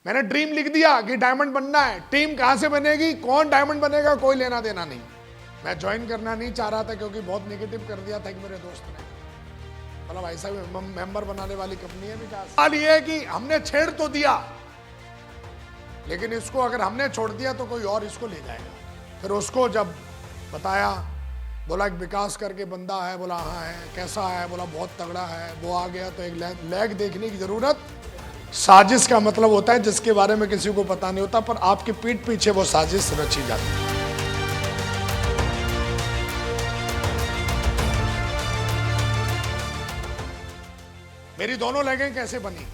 मैंने ड्रीम लिख दिया कि डायमंड बनना है। टीम कहां से बनेगी, कौन डायमंड बनेगा, कोई लेना देना नहीं। मैं ज्वाइन करना नहीं चाह रहा था क्योंकि बहुत नेगेटिव कर दिया था कि मेरे दोस्त ने। मतलब ऐसा भी मेंबर बनाने वाली कंपनी है विकास। सवाल ये है कि हमने छेड़ तो दिया, लेकिन इसको अगर हमने छोड़ दिया तो कोई और इसको ले जाएगा। फिर उसको जब बताया, बोला एक विकास करके बंदा है, बोला हाँ है, कैसा है, बोला बहुत तगड़ा है। वो आ गया तो एक लैग देखने की जरूरत। साजिश का मतलब होता है जिसके बारे में किसी को पता नहीं होता, पर आपकी पीठ पीछे वो साजिश रची जाती है। मेरी दोनों लेगें कैसे बनी,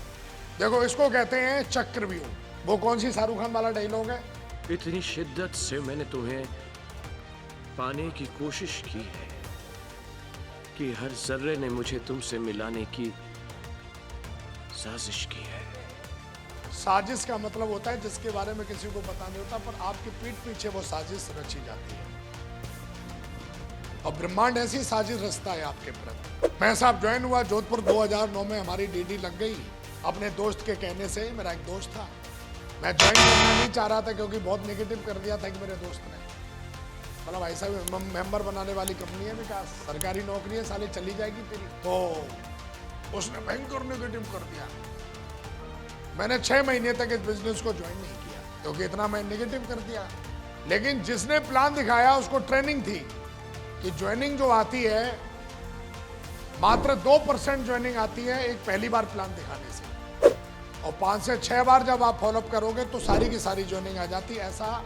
देखो इसको कहते हैं चक्रव्यूह। वो कौन सी शाहरुख खान वाला डायलॉग है? इतनी शिद्दत से मैंने तुम्हें पाने की कोशिश की है कि हर जर्रे ने मुझे तुमसे मिलाने की साजिश की है। साजिश का मतलब होता है जिसके बारे में किसी को पता नहीं होता, पर आपकी पीठ पीछे वो साजिश रची जाती है। और ब्रह्मांड ऐसी साजिश रचता है आपके प्रति। मैं साहब ज्वाइन हुआ जोधपुर 2009 में, हमारी डीडी लग गई अपने दोस्त के कहने से। मेरा एक दोस्त था, मैं ज्वाइन करना नहीं चाह रहा था क्योंकि बहुत नेगेटिव कर दिया था कि मेरे दोस्त ने। मतलब ऐसा भी मेंबर बनाने वाली कंपनी है विकास, सरकारी नौकरी है, साले चली जाएगी तेरी। तो उसने भयंकर नेगेटिव कर दिया। मैंने 6 महीने तक इस बिजनेस को ज्वाइन नहीं किया क्योंकि इतना मैं नेगेटिव कर दिया। लेकिन जिसने प्लान दिखाया उसको ट्रेनिंग थी कि ज्वाइनिंग जो आती है, मात्र 2% ज्वाइनिंग आती है एक पहली बार प्लान दिखाने से, और 5 से 6 बार जब आप फॉलोअप करोगे तो सारी की सारी ज्वाइनिंग आ जाती है। ऐसा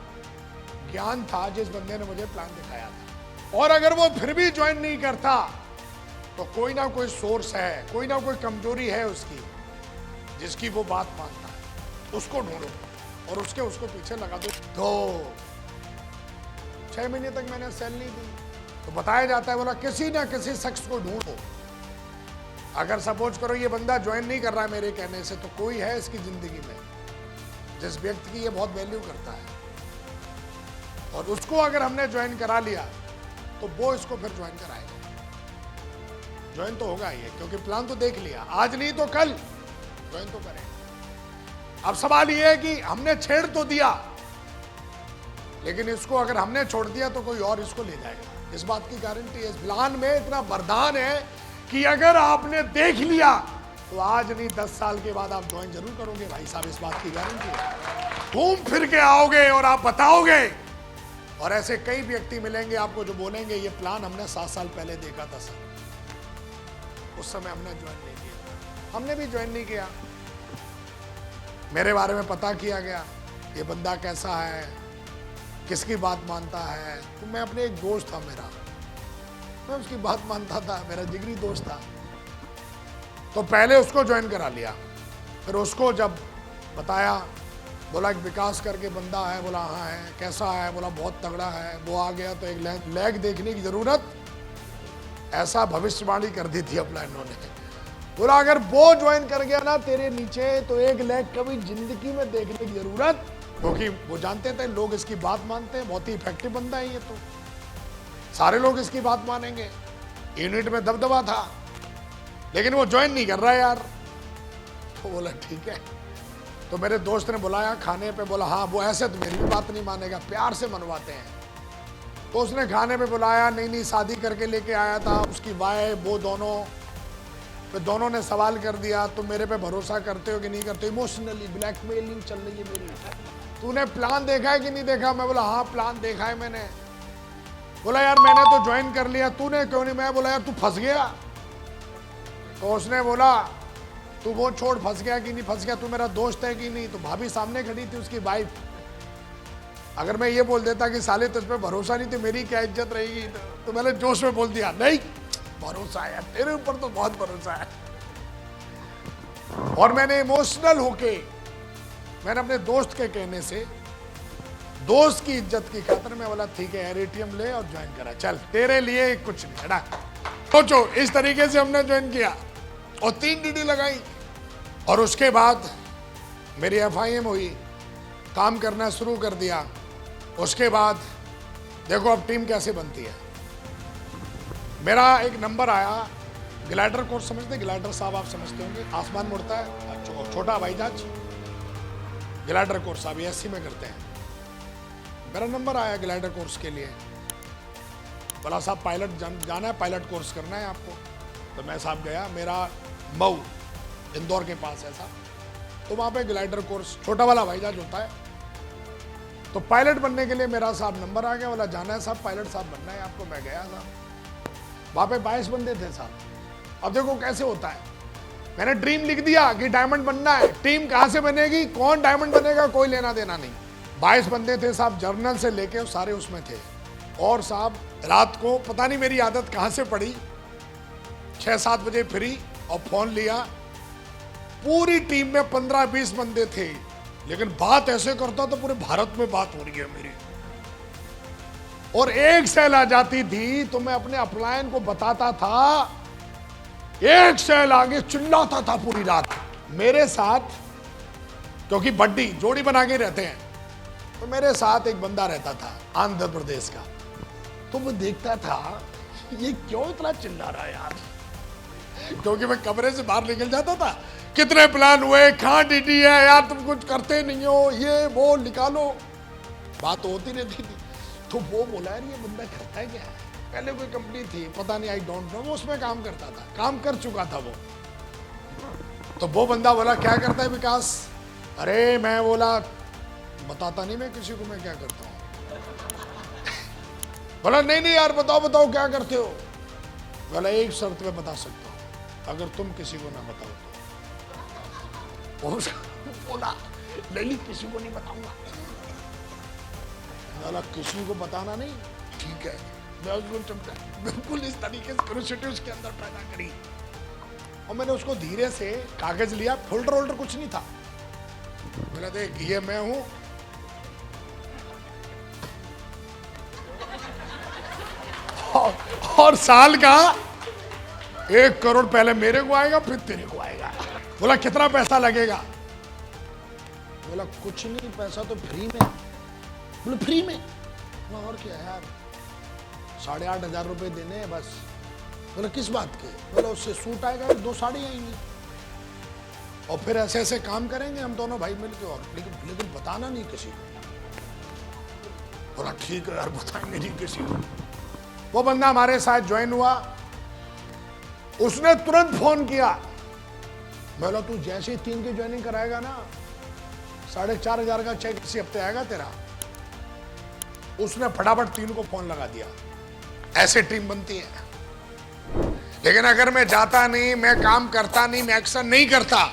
ज्ञान था जिस बंदे ने मुझे प्लान दिखाया था। और अगर वो फिर भी ज्वाइन नहीं करता तो कोई ना कोई सोर्स है, कोई ना कोई कमजोरी है उसकी, जिसकी वो बात मानता है। उसको ढूंढो और उसको पीछे लगा दो। तो 6 महीने तक मैंने सेल नहीं दी। तो बताया जाता है, बोला किसी ना किसी शख्स को ढूंढो। अगर सपोज करो ये बंदा ज्वाइन नहीं कर रहा है मेरे कहने से, तो कोई है इसकी जिंदगी में जिस व्यक्ति की ये बहुत वैल्यू करता है, और उसको अगर हमने ज्वाइन करा लिया तो वो इसको फिर ज्वाइन कराएगा। ज्वाइन तो होगा ये, क्योंकि प्लान तो देख लिया, आज नहीं तो कल ज्वाइन तो करें। अब सवाल ये है कि हमने छेड़ तो दिया, लेकिन इसको अगर हमने छोड़ दिया तो कोई और इसको ले जाएगा। इस बात की गारंटी है। इस प्लान में इतना वरदान है कि अगर आपने देख लिया तो आज नहीं 10 साल के बाद आप ज्वाइन जरूर करोगे भाई साहब, इस बात की गारंटी है। घूम फिर के आओगे और आप बताओगे, और ऐसे कई व्यक्ति मिलेंगे आपको जो बोलेंगे ये प्लान हमने 7 साल पहले देखा था सर, उस समय हमने ज्वाइन नहीं किया। हमने भी ज्वाइन नहीं किया, मेरे बारे में पता किया गया ये बंदा कैसा है, किसकी बात मानता है। तो मैं अपने एक दोस्त था मेरा, मैं उसकी बात मानता था, मेरा जिगरी दोस्त था। तो पहले उसको ज्वाइन करा लिया, फिर उसको जब बताया, बोला एक विकास करके बंदा है, बोला हाँ है, कैसा है, बोला बहुत तगड़ा है। वो आ गया तो एक लैग देखने की जरूरत। ऐसा भविष्यवाणी कर दी थी अपना इन्होंने। बोला अगर वो ज्वाइन कर गया ना तेरे नीचे तो एक लैग कभी जिंदगी में देखने की जरूरत, क्योंकि वो जानते थे लोग इसकी बात मानते हैं, बहुत ही इफेक्टिव बंदा है ये, तो सारे लोग इसकी बात मानेंगे। यूनिट में दबदबा था, लेकिन वो ज्वाइन नहीं कर रहा यार। तो बोला ठीक है। तो मेरे दोस्त ने बुलाया खाने पे, बोला हाँ वो ऐसे तो मेरी भी बात नहीं मानेगा, प्यार से मनवाते हैं। तो उसने खाने पे बुलाया, नई शादी करके लेके आया था, उसकी वाइफ, वो दोनों। फिर दोनों ने सवाल कर दिया तुम मेरे पे भरोसा करते हो कि नहीं करते, इमोशनली ब्लैकमेलिंग चल रही है मेरी। तूने प्लान देखा है कि नहीं देखा? मैं बोला हाँ प्लान देखा है मैंने। बोला यार मैंने तो ज्वाइन कर लिया, तूने क्यों नहीं? मैं बोला यार तू फंस गया। तो उसने बोला तू वो छोड़, फंस गया कि नहीं फंस गया, तू मेरा दोस्त है कि नहीं? तो भाभी सामने खड़ी थी, उसकी वाइफ। अगर मैं ये बोल देता कि साले तुझ पे भरोसा नहीं, तो मेरी क्या इज्जत रहेगी? तो मैंने जोश में बोल दिया नहीं भरोसा है तेरे ऊपर, तो बहुत भरोसा है। और मैंने इमोशनल होके, मैंने अपने दोस्त के कहने से, दोस्त की इज्जत की खातिर मैं बोला ठीक है यार एटीएम ले और ज्वाइन करा, चल तेरे लिए कुछ नहीं हटा। सोचो इस तरीके से हमने ज्वाइन किया और 3 डीडी लगाई, और उसके बाद मेरी FIM हुई, काम करना शुरू कर दिया। उसके बाद देखो अब टीम कैसे बनती है। मेरा एक नंबर आया, ग्लाइडर कोर्स समझते, ग्लाइडर साहब आप समझते होंगे, आसमान मुड़ता है, छोटा हवाई जहाज। ग्लाइडर कोर्स आप एससी में करते हैं। मेरा नंबर आया ग्लाइडर कोर्स के लिए। बोला साहब पायलट जाना है, पायलट कोर्स करना है आपको। तो मैं साहब गया, मेरा मऊ इंदौर के पास है साहब, तो वहाँ पे ग्लाइडर कोर्स छोटा वाला हवाई जहाज होता है। तो पायलट बनने के लिए मेरा साहब नंबर आ गया। बोला जाना है साहब, पायलट साहब बनना है आपको। मैं गया साहब, वहाँ पे 22 बंदे थे साहब। अब देखो कैसे होता है, मैंने ड्रीम लिख दिया कि डायमंड बनना है। टीम कहाँ से बनेगी, कौन डायमंड बनेगा, कोई लेना देना नहीं। 22 बंदे थे साहब, जर्नल से लेके सारे उसमें थे। और साहब रात को पता नहीं मेरी आदत कहाँ से पड़ी, 6-7 बजे फ्री और फोन लिया। पूरी टीम में 15-20 बंदे थे, लेकिन बात ऐसे करता तो पूरे भारत में बात हो रही है मेरी। और एक सेल आ जाती थी तो मैं अपने अपलायन को बताता था, एक सेल आगे चिल्लाता था पूरी रात मेरे साथ, क्योंकि बड्डी जोड़ी बना के रहते हैं। तो मेरे साथ एक बंदा रहता था आंध्र प्रदेश का, तो मैं देखता था ये क्यों इतना चिल्ला रहा है यार, क्योंकि मैं कमरे से बाहर निकल जाता था, कितने प्लान हुए, कहाँ डीडी है यार, तुम कुछ करते नहीं हो, ये वो निकालो, बात होती रहती थी। तो वो बोला यार ये बंदा करता है क्या है। पहले कोई कंपनी थी पता नहीं, आई डोंट नो, वो उसमें काम करता था, काम कर चुका था वो। तो वो बंदा बोला क्या करता है विकास, अरे मैं बोला बताता नहीं मैं किसी को मैं क्या करता हूँ। बोला नहीं नहीं यार बताओ बताओ क्या करते हो। बोला एक शर्त पे बता सकता हूँ, अगर तुम किसी को ना बताओ तो। बोला नहीं किसी को नहीं बताऊंगा। बोला किसी को बताना नहीं, ठीक है। मैं उसको बिल्कुल इस तरीके से क्यूरियोसिटी उसके अंदर पैदा करी, और मैंने उसको धीरे से कागज लिया, फोल्डर वोल्डर कुछ नहीं था। बोला देख ये मैं हूं, और साल का 1 करोड़ पहले मेरे को आएगा फिर तेरे को आएगा। बोला कितना पैसा लगेगा। बोला कुछ नहीं, पैसा तो फ्री में। बोले फ्री में, और क्या यार 8,500 रुपए देने हैं बस। बोला किस बात के। बोला उससे सूट आएगा, 2 साड़ी आएंगी, और फिर ऐसे ऐसे काम करेंगे हम दोनों भाई मिलके, और लेकिन बताना नहीं किसी को। बोला ठीक है यार बताएंगे नहीं किसी को। वो बंदा हमारे साथ ज्वाइन हुआ, उसने तुरंत फोन किया। बोला तू जैसे ही 3 की ज्वाइनिंग कराएगा ना, 4,500 का चेक इसी हफ्ते आएगा तेरा। उसने फटाफट 3 को फोन लगा दिया। ऐसे टीम बनती है। लेकिन अगर मैं जाता नहीं, मैं काम करता नहीं, मैं एक्शन नहीं करता,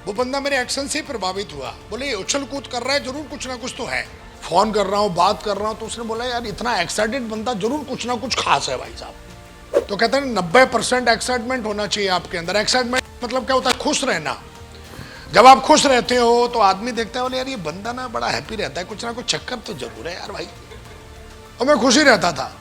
वो बंदा मेरे एक्शन से प्रभावित हुआ। बोले ये उछल कूद कर रहा है, जरूर कुछ ना कुछ तो है। फोन कर रहा हूँ, बात कर रहा हूँ, तो उसने बोला यार इतना एक्साइटेड बंदा, जरूर कुछ ना कुछ खास है भाई साहब। तो कहते हैं 90% एक्साइटमेंट होना चाहिए आपके अंदर। एक्साइटमेंट मतलब क्या होता है, खुश रहना। जब आप खुश रहते हो तो आदमी देखता है बोले यार ये बंदा ना बड़ा हैप्पी रहता है, कुछ ना कुछ चक्कर तो जरूर है यार भाई। और मैं खुश ही रहता था।